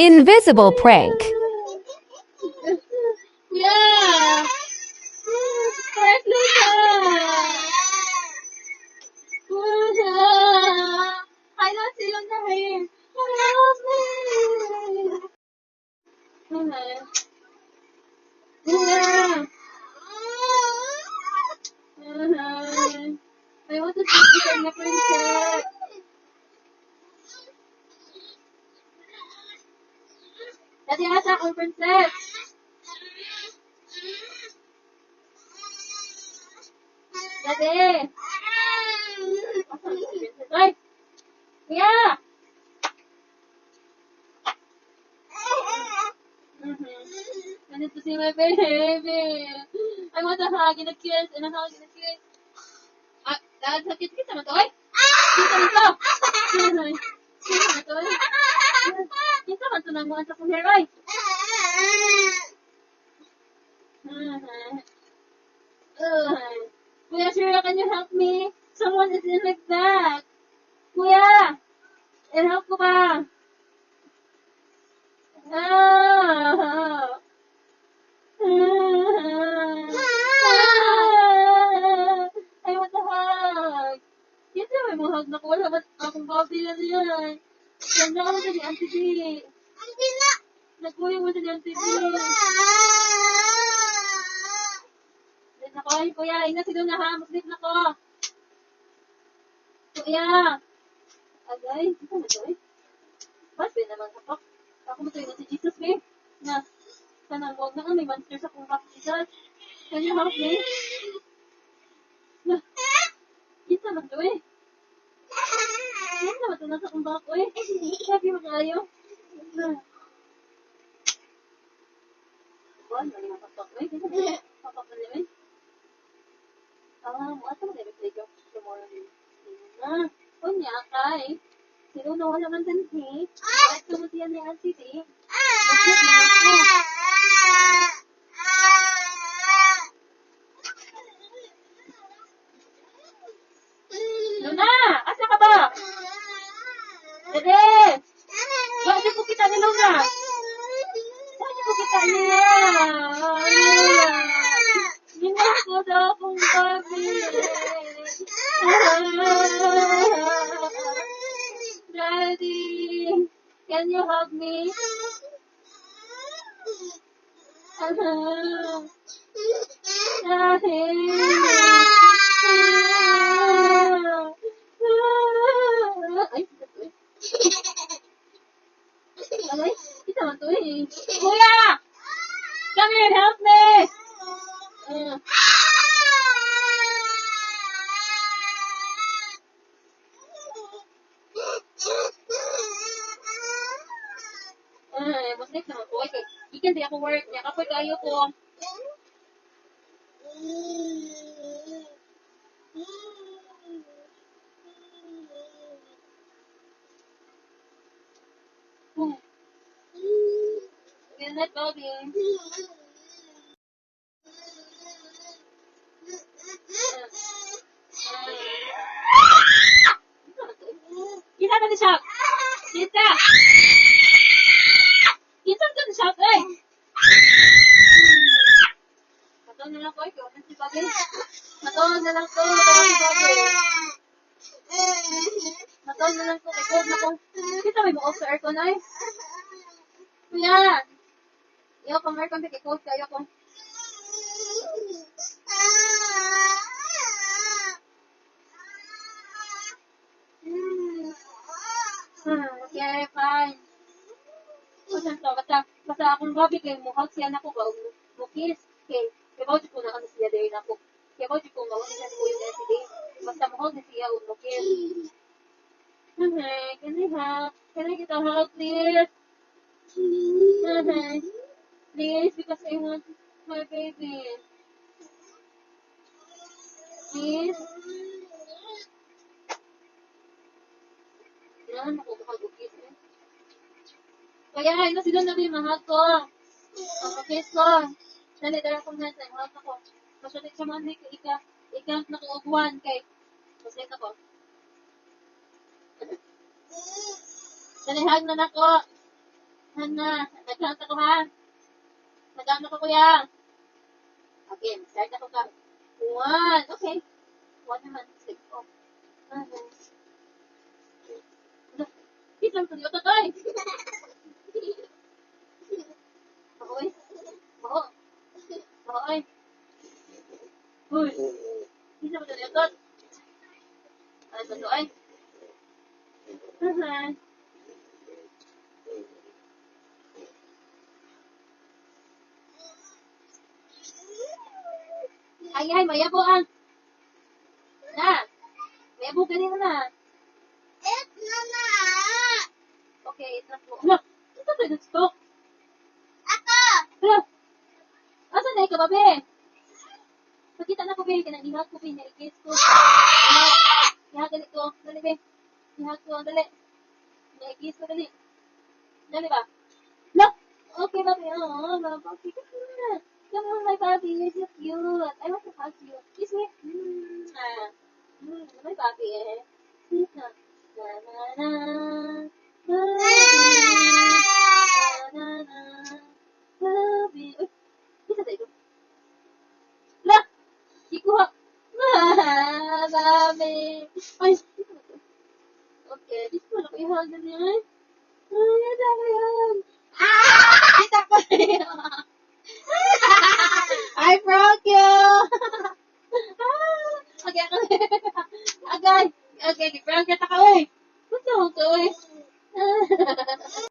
Invisible prank. Yeah. Start Luca. I don't see on the hair. Yeah. I want to see you on the princess. Dati ata akong princess. Dati. Ay! Kuya! I need to see my baby. I want a hug and a kiss and a hug and a kiss. Ah, dahil sa kiss naman to, ay! Kiss naman to! Kiss naman to, ay! Kiss naman to nang mga sa kong hair, ay! Kuya, Shira, can you help me? Someone is in my back. Kuya! Help ko ba? Ah! I want a hug. Yes, may mga hug na ko. Wala ba akong babi na yan? Yan na ako sa ni Auntie D. Nagkuya mo sa ni Auntie D. Sleep na ko. Ay, kuya, ina sila na ha. Mag-sleep na ko. Kuya. Agay, ito na to eh. Bas, ba naman ako. Ako mo na si Jesus, eh. Na, sana huwag na may monster sa kong back, Jesus. Can you help me? Na, isa naman to eh. Isa naman to nasa kong back, eh. Sabi mo tayo. Na. Buwan, mali mapapak, eh. Papak na niya, eh. Asa mo na-replay ko tomorrow na. Kunya, kay. Sino na wala man din, eh. At tumutiyan ni Auntie D. Bakit na ako? Luna! Asa ka ba? Dede! Bakit po kita ni Luna? Bakit po kita niya? Ginas ko daw akong babi. Daddy, can you hug me? Daddy. Ay, Alay, kita man to eh. Kuya! Come here and help me! Masnik naman po. Ikan di ako work niya. Kapoy kayo ko. Good night, Bobby. Kita na ni siya. Kita. Kita na ni siya. Ay. Matawag na lang ko. Ikaw na si Bobby. Matawag na lang ko. Matawag na lang ko. Ikaw na ko. Kita may buok sa aircon ay. Kuya. Iyo, kung aircon, ikaw kayo ko. Okay, fine. Kusan to, basta akong Bobby kay muhag siya na ko ba, mukis, kay bawdi ko na ano siya dahil na ko. Kay bawdi ko mawala na ko yung SD. Basta muhag na siya, mukis. Can I help? Can I get a hug, please? Please, because I want my baby. Please? Kailangan makukakagugis eh. Kaya, ino sila na yung mahal ko. Kiss ko. Dali, dala kong hands, mahal ako. Masyalik sa manay ko, ika nakuugwan kay. Maslik ako. Dali, hag na nako. Hana, nag-count ako ha. Nag-count ako kuya. Okay, start ako ka. 1. Okay. 1 naman. Sige. Oh. Isang tuloy ito tayo. Bahoy. Baho. Bahoy. Uy. Isang tuloy ito. Ay, ito ay. Ay, mayabo ang. Na. Mayabo kanina na. Okay, ito na po. Ano? Ito to, ito. Ano? Asan na ikaw, babe? Pakita na ko, babe. Kanang ihag ko, babe. Naikis ko. Ihag ko. Dali, babe. Ihag ko. Dali. Naikis ko, dali. Dali ba? No! Okay, babe. Oh, babe. Okay, kasi na. Come on, my baby. You're so cute. I want to hug you. Kiss me. My baby, eh. Sweet na. Na, na, na. Baby. Uy, isa tayo. La! Ikuha. Baby. Ay, okay. Dito mo na ko ihagan niya. Ay, yata ko yan. Kita ko yan. I broke you. Okay, okay. Okay, prank kita ka, uy.